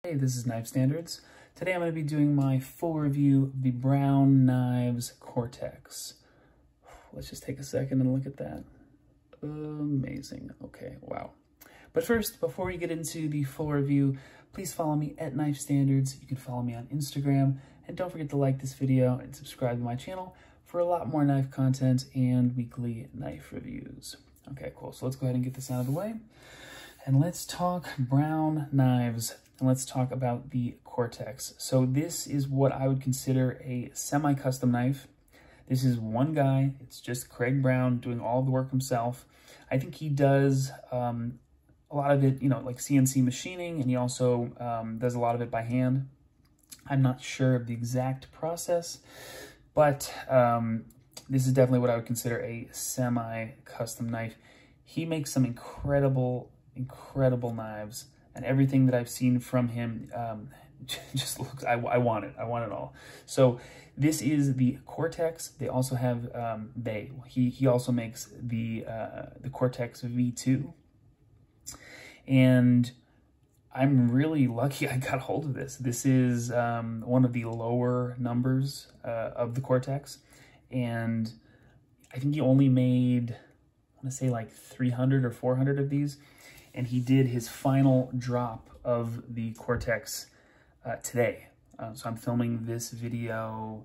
Hey, this is Knife Standards. Today I'm going to be doing my full review of the Brown Knives Cortex. Let's just take a second and look at that. Amazing. Okay, wow. But first, before we get into the full review, please follow me at Knife Standards. You can follow me on Instagram. And don't forget to like this video and subscribe to my channel for a lot more knife content and weekly knife reviews. Okay, cool. So let's go ahead and get this out of the way. And let's talk Brown knives. And let's talk about the Cortex. So this is what I would consider a semi-custom knife. This is one guy. It's just Craig Brown doing all the work himself. I think he does a lot of it, you know, like CNC machining, and he also does a lot of it by hand. I'm not sure of the exact process, but this is definitely what I would consider a semi-custom knife. He makes some incredible knives. And everything that I've seen from him just looks, I want it. I want it all. So this is the Cortex. They also have, he also makes the Cortex V2. And I'm really lucky I got hold of this. This is one of the lower numbers of the Cortex. And I think he only made, I want to say like 300 or 400 of these. And he did his final drop of the Cortex today. So I'm filming this video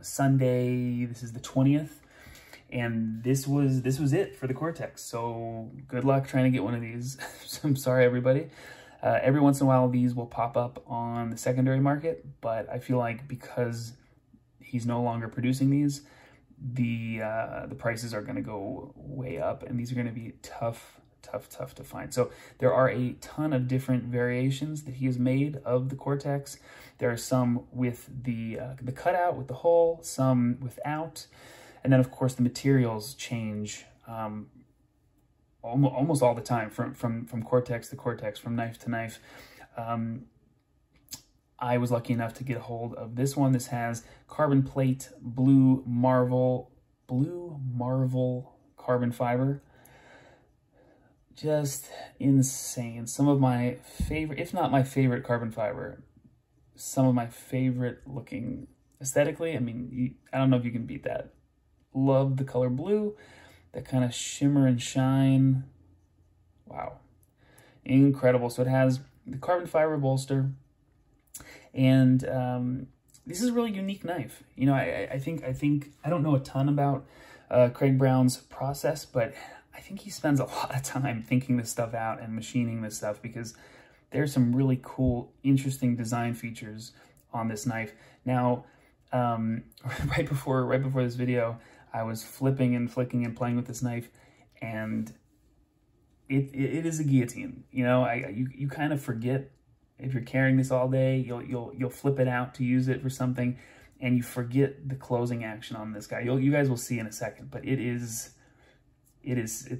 Sunday. This is the 20th. And this was it for the Cortex. So good luck trying to get one of these. I'm sorry, everybody. Every once in a while, these will pop up on the secondary market. But I feel like because he's no longer producing these, the prices are going to go way up. And these are going to be tough to find. So there are a ton of different variations that he has made of the Cortex. There are some with the cutout, with the hole, some without. And then, of course, the materials change almost all the time from Cortex to Cortex, from knife to knife. I was lucky enough to get a hold of this one. This has carbon plate, blue marble carbon fiber. Just insane. Some of my favorite, if not my favorite carbon fiber, some of my favorite looking aesthetically. I mean, I don't know if you can beat that. Love the color blue, that kind of shimmer and shine. Wow. Incredible. So it has the carbon fiber bolster, and this is a really unique knife. You know, I think I don't know a ton about Craig Brown's process, but I think he spends a lot of time thinking this stuff out and machining this stuff, because there's some really cool, interesting design features on this knife. Now, right before this video, I was flipping and flicking and playing with this knife, and it is a guillotine. You know, you kind of forget, if you're carrying this all day, you'll flip it out to use it for something, and you forget the closing action on this guy. You guys will see in a second, but it's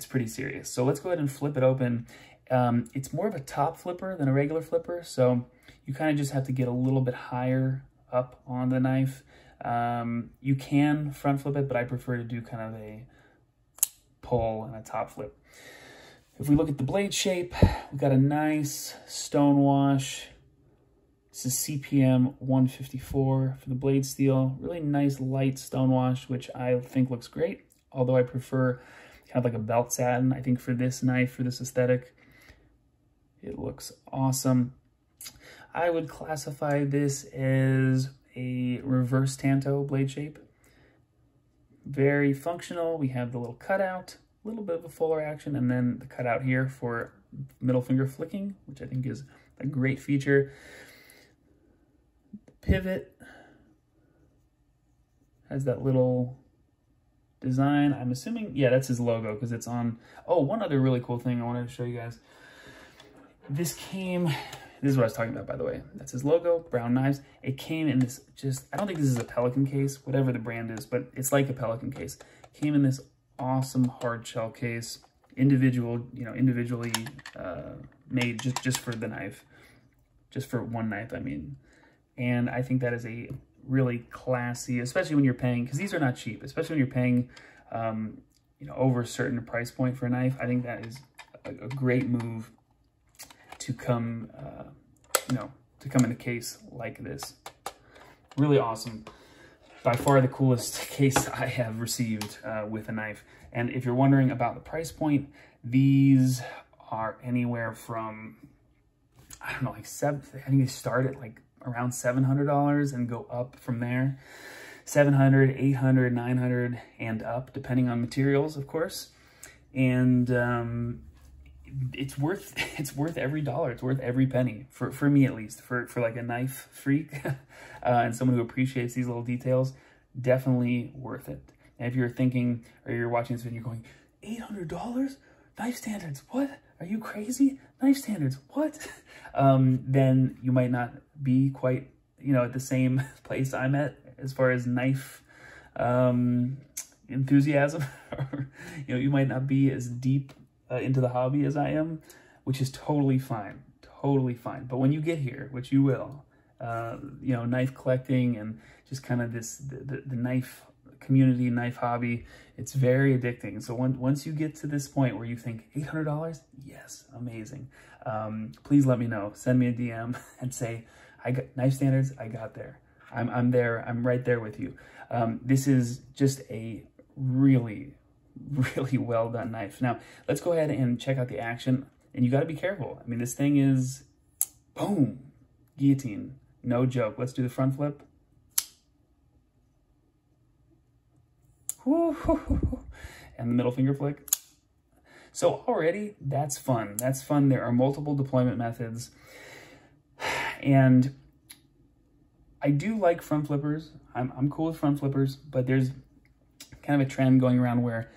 pretty serious. So let's go ahead and flip it open. It's more of a top flipper than a regular flipper, so you kind of just have to get a little bit higher up on the knife. You can front flip it, but I prefer to do kind of a pull and a top flip. If we look at the blade shape, we've got a nice stone wash. This is CPM 154 for the blade steel. Really nice light stone wash, which I think looks great, although I prefer kind of like a belt satin. I think for this knife, for this aesthetic, it looks awesome. I would classify this as a reverse tanto blade shape. Very functional. We have the little cutout, a little bit of a fuller action, and then the cutout here for middle finger flicking, which I think is a great feature. The pivot has that little design. I'm assuming, yeah, that's his logo because it's on. Oh, one other really cool thing I wanted to show you guys. This is what I was talking about, by the way. That's his logo, Brown Knives. It came in this I don't think this is a Pelican case, whatever the brand is, but it's like a Pelican case. It came in this awesome hard shell case, individually made just for the knife, just for one knife, I mean. And I think that is a really classy, especially when you're paying, because these are not cheap, especially when you're paying, you know, over a certain price point for a knife. I think that is a great move to come you know, to come in a case like this. Really awesome. By far the coolest case I have received with a knife. And if you're wondering about the price point, these are anywhere from, I don't know, like I think they start at like around $700 and go up from there. 700, 800, 900, and up, depending on materials, of course. And it's worth every dollar. It's worth every penny, for me at least. For like a knife freak and someone who appreciates these little details, definitely worth it. And if you're thinking, or you're watching this video, you're going, $800? Knife standards, what? Are you crazy? Knife standards, what? Then you might not be quite, you know, at the same place I'm at as far as knife enthusiasm. You know, you might not be as deep into the hobby as I am, which is totally fine, totally fine. But when you get here, which you will, you know, knife collecting and just kind of this, the knife community, knife hobby, it's very addicting. So once you get to this point where you think $800, yes, amazing. Please let me know. Send me a DM and say, I got knife standards. I got there. I'm there. I'm right there with you. This is just a really, really well done knife. Now let's go ahead and check out the action. And you got to be careful. I mean, this thing is, boom, guillotine, no joke. Let's do the front flip. And the middle finger flick. So already that's fun. That's fun. There are multiple deployment methods. And I do like front flippers. I'm cool with front flippers, but there's kind of a trend going around where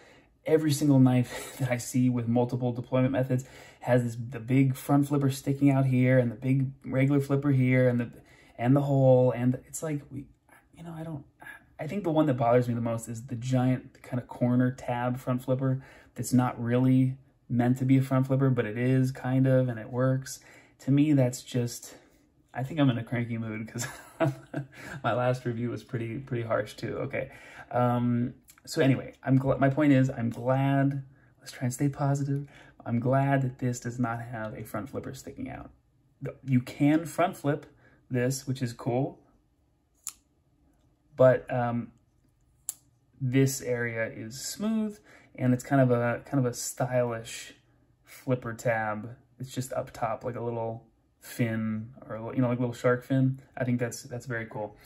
every single knife that I see with multiple deployment methods has the big front flipper sticking out here and the big regular flipper here and the hole. And it's like, you know, I think the one that bothers me the most is the giant kind of corner tab front flipper that's not really meant to be a front flipper, but it is kind of, and it works. To me, that's just, I think I'm in a cranky mood because my last review was pretty harsh too. Okay. So anyway, my point is, I'm glad, let's try and stay positive. I'm glad that this does not have a front flipper sticking out. You can front flip this, which is cool. But this area is smooth, and it's kind of a stylish flipper tab. It's just up top, like a little fin, or, you know, like a little shark fin. I think that's very cool.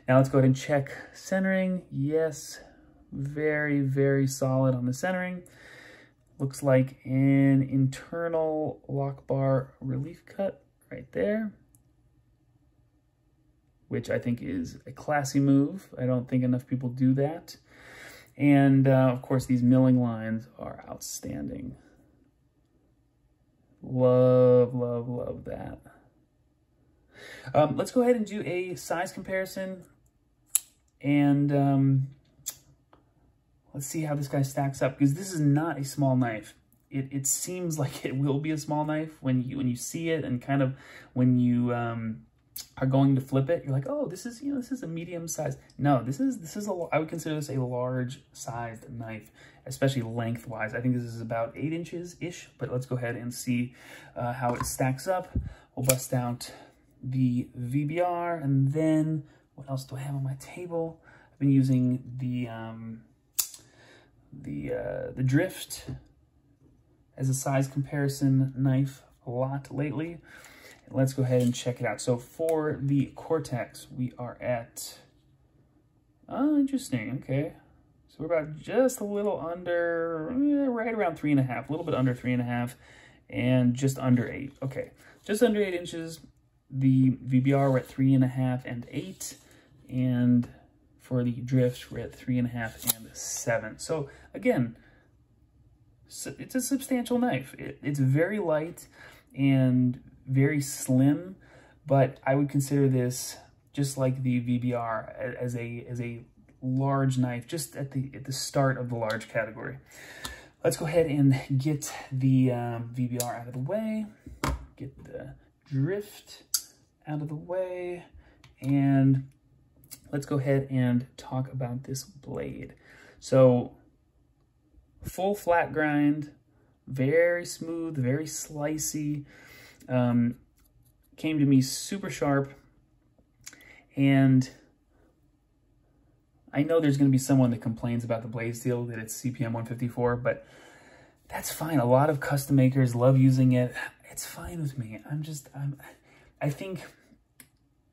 Now let's go ahead and check centering. Yes, very, very solid on the centering. Looks like an internal lock bar relief cut right there, which I think is a classy move. I don't think enough people do that. And of course, these milling lines are outstanding. Love, love, love that. Let's go ahead and do a size comparison. And let's see how this guy stacks up, because this is not a small knife. It seems like it will be a small knife when you see it, and kind of when you are going to flip it, you're like, oh, this is, you know, this is a medium size. No, this is I would consider this a large sized knife, especially lengthwise. I think this is about 8 inches-ish, but let's go ahead and see how it stacks up. We'll bust out the VBR, and then what else do I have on my table? I've been using the Drift as a size comparison knife a lot lately. Let's go ahead and check it out. So for the Cortex, we are at, oh, interesting, okay. So we're about just a little under, right around 3.5, a little bit under 3.5, and just under 8. Okay, just under 8 inches. The VBR, we're at 3.5 and 8, and for the Drift, we're at 3.5 and 7. So again, it's a substantial knife. It's very light and very slim, but I would consider this, just like the VBR, as a large knife, just at the start of the large category. Let's go ahead and get the VBR out of the way, get the Drift out of the way, and let's go ahead and talk about this blade. So full flat grind, very smooth, very slicey. came to me super sharp, and I know there's going to be someone that complains about the blade steel, that it's CPM 154, but that's fine. A lot of custom makers love using it. It's fine with me. I think,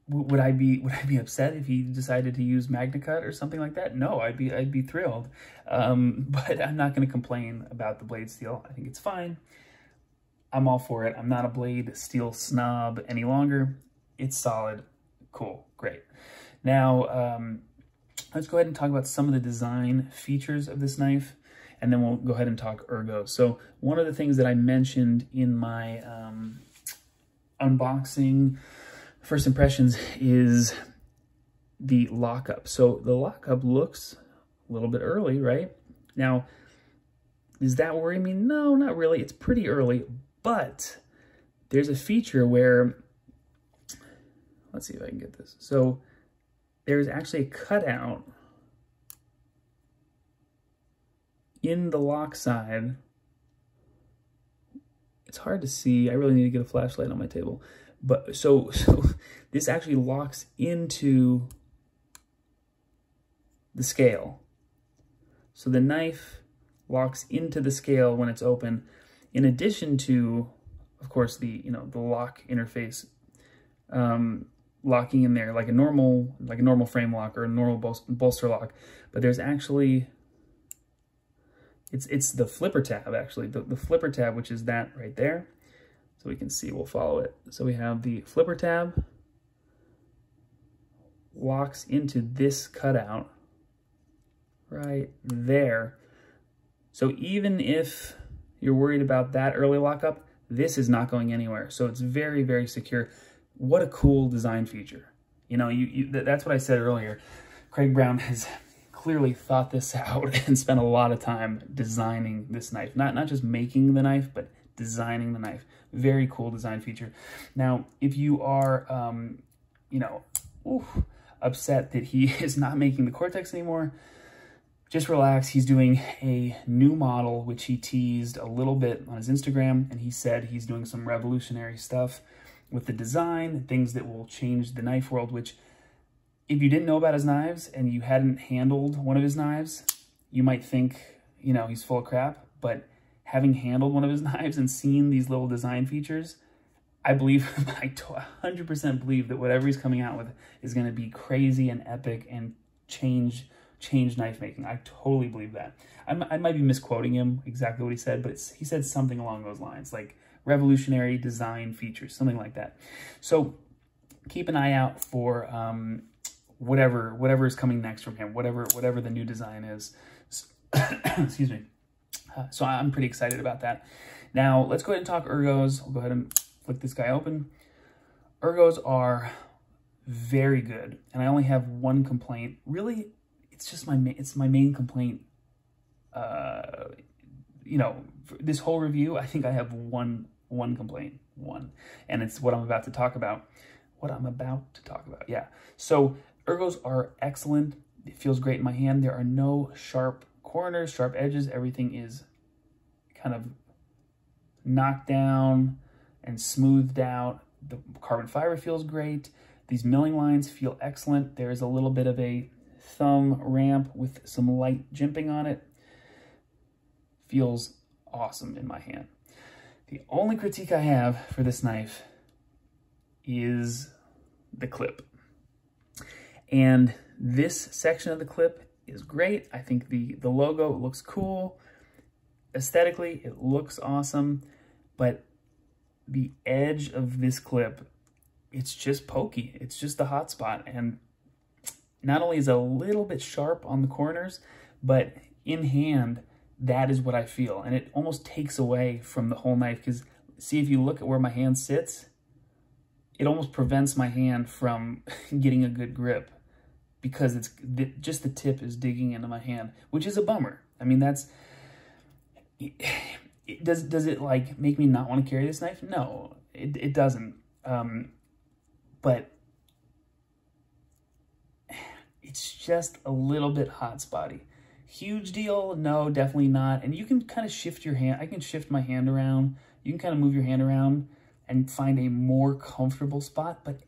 would I be upset if he decided to use MagnaCut or something like that? No, I'd be thrilled. But I'm not going to complain about the blade steel. I think it's fine. I'm all for it. I'm not a blade steel snob any longer. It's solid. Cool. Great. Now, let's go ahead and talk about some of the design features of this knife, and then we'll go ahead and talk Ergos. So one of the things that I mentioned in my unboxing first impressions is the lockup. So the lockup looks a little bit early, right? Now, does that worry me? No, not really. It's pretty early, but there's a feature where, let's see if I can get this. So there's actually a cutout in the lock side. It's hard to see. I really need to get a flashlight on my table. But so this actually locks into the scale. So the knife locks into the scale when it's open, in addition to, of course, the lock interface locking in there like a normal frame lock or a normal bolster lock. But there's actually, it's the flipper tab, actually, the flipper tab, which is that right there. So we can see, we'll follow it. So we have the flipper tab, locks into this cutout right there. So even if you're worried about that early lockup, this is not going anywhere. So it's very, very secure. What a cool design feature. You know, that's what I said earlier. Craig Brown has clearly thought this out and spent a lot of time designing this knife. Not just making the knife, but designing the knife. Very cool design feature. Now, if you are, upset that he is not making the Cortex anymore, just relax. He's doing a new model, which he teased a little bit on his Instagram, and he said he's doing some revolutionary stuff with the design, things that will change the knife world, which, if you didn't know about his knives and you hadn't handled one of his knives, you might think, he's full of crap. But having handled one of his knives and seen these little design features, I 100% believe that whatever he's coming out with is going to be crazy and epic and change knife making. I totally believe that. I might be misquoting him exactly what he said, but he said something along those lines, like revolutionary design features, something like that. So keep an eye out for whatever is coming next from him, whatever the new design is. Excuse me. So I'm pretty excited about that. Now let's go ahead and talk Ergos. I'll go ahead and flick this guy open. Ergos are very good, and I only have one complaint. Really, it's just my main complaint. For this whole review, I think I have one complaint, and it's what I'm about to talk about. Yeah. So Ergos are excellent. It feels great in my hand. There are no sharp corners, sharp edges. Everything is kind of knocked down and smoothed out. The carbon fiber feels great. These milling lines feel excellent. There is a little bit of a thumb ramp with some light jimping on it. Feels awesome in my hand. The only critique I have for this knife is the clip. And this section of the clip is great. I think the logo looks cool. Aesthetically, it looks awesome. But the edge of this clip, it's just pokey. It's just the hot spot. And not only is it a little bit sharp on the corners, but in hand, that is what I feel. And it almost takes away from the whole knife, because see, if you look at where my hand sits, it almost prevents my hand from getting a good grip, because it's just the tip is digging into my hand, which is a bummer. I mean, does it like make me not want to carry this knife? No, it doesn't. But it's just a little bit hot spotty. Huge deal? No, definitely not. And you can kind of shift your hand. I can shift my hand around. You can kind of move your hand around and find a more comfortable spot, but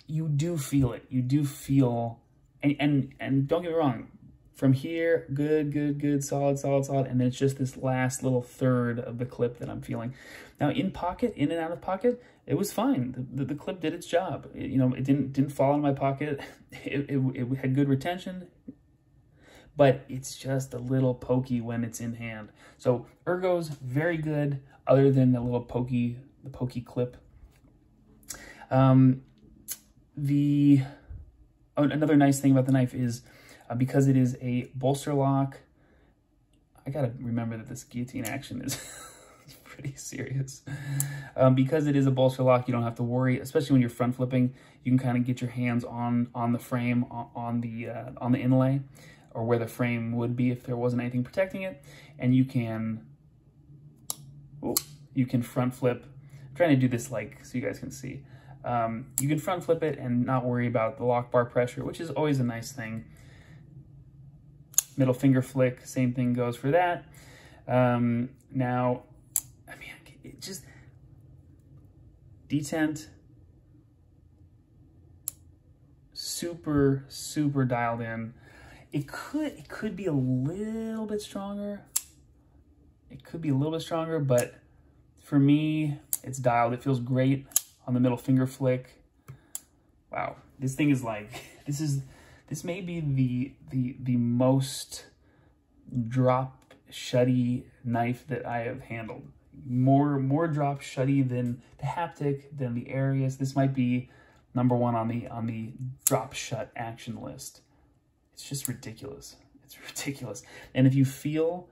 you do feel it. You do feel, and don't get me wrong, from here, good, solid, and then it's just this last little third of the clip that I'm feeling. Now in pocket, in and out of pocket, it was fine. The clip did its job. It didn't fall in my pocket. It had good retention, but it's just a little pokey when it's in hand. So Ergos, very good, other than the little pokey clip. Another nice thing about the knife is because it is a bolster lock. I gotta remember that this guillotine action is pretty serious. Because it is a bolster lock, you don't have to worry, especially when you're front flipping. You can kind of get your hands on the frame, on the inlay, or where the frame would be if there wasn't anything protecting it, and you can front flip. I'm trying to do this so you guys can see. You can front flip it and not worry about the lock bar pressure, which is always a nice thing. Middle finger flick, same thing goes for that. Now, I mean, it just detent, super dialed in. It could be a little bit stronger. It could be a little bit stronger, but for me, it's dialed. It feels great on the middle finger flick. Wow, this thing is this may be the most drop shutty knife that I have handled. More drop shutty than the Haptic, than the Ergos. This might be number one on the drop shut action list. It's just ridiculous. It's ridiculous. And if you feel,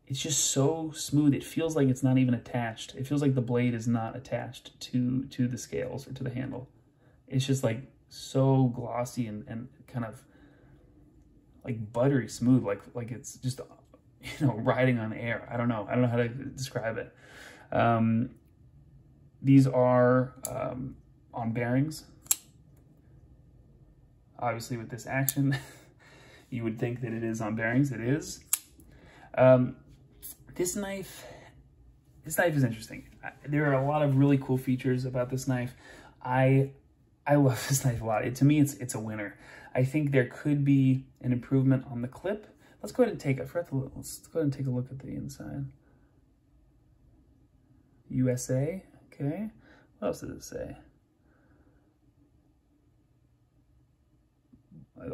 it's just so smooth. It feels like it's not even attached. It feels like the blade is not attached to the scales or to the handle. It's just like so glossy and kind of like buttery smooth, like it's just, riding on air. I don't know how to describe it. These are on bearings. Obviously with this action, you would think that it is on bearings. It is. This knife is interesting. There are a lot of really cool features about this knife. I love this knife a lot. To me, it's a winner. I think there could be an improvement on the clip. Let's go ahead and let's go ahead and take a look at the inside. USA, okay. What else does it say?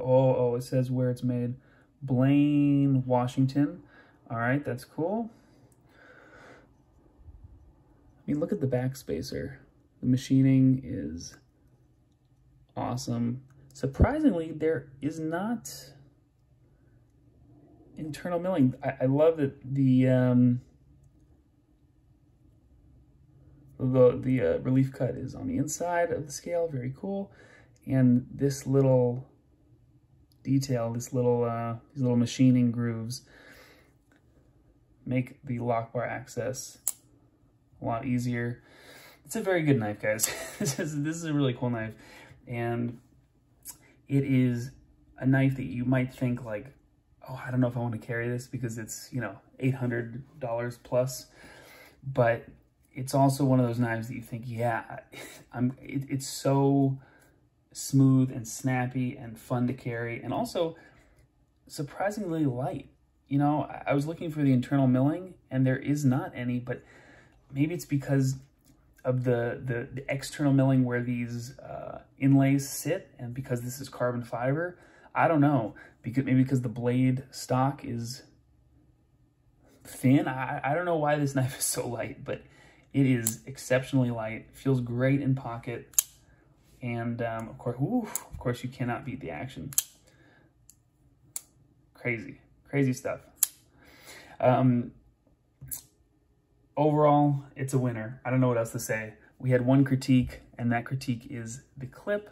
Oh, it says where it's made. Blaine, Washington. All right, that's cool. I mean, look at the back spacer. The machining is awesome. Surprisingly, there is not internal milling. I love that the relief cut is on the inside of the scale. Very cool. And this little detail, these little machining grooves make the lock bar access a lot easier. It's a very good knife, guys. This is a really cool knife, and it is a knife that you might think like, oh, I don't know if I want to carry this because it's, $800 plus, but it's also one of those knives that you think, yeah, it's so smooth and snappy and fun to carry, and also surprisingly light. I was looking for the internal milling and there is not any, but maybe it's because of the external milling where these inlays sit, and because this is carbon fiber. I don't know, maybe because the blade stock is thin. I don't know why this knife is so light, but it is exceptionally light. Feels great in pocket, and of course you cannot beat the action. Crazy stuff. Overall, it's a winner. I don't know what else to say. We had one critique, and that critique is the clip.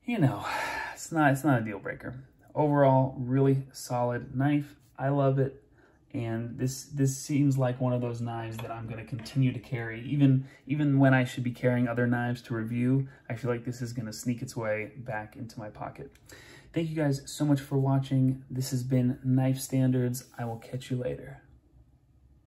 It's not a deal breaker. Overall, really solid knife. I love it, and this seems like one of those knives that I'm going to continue to carry, even when I should be carrying other knives to review. I feel like this is going to sneak its way back into my pocket. Thank you guys so much for watching. This has been Knife Standards. I will catch you later.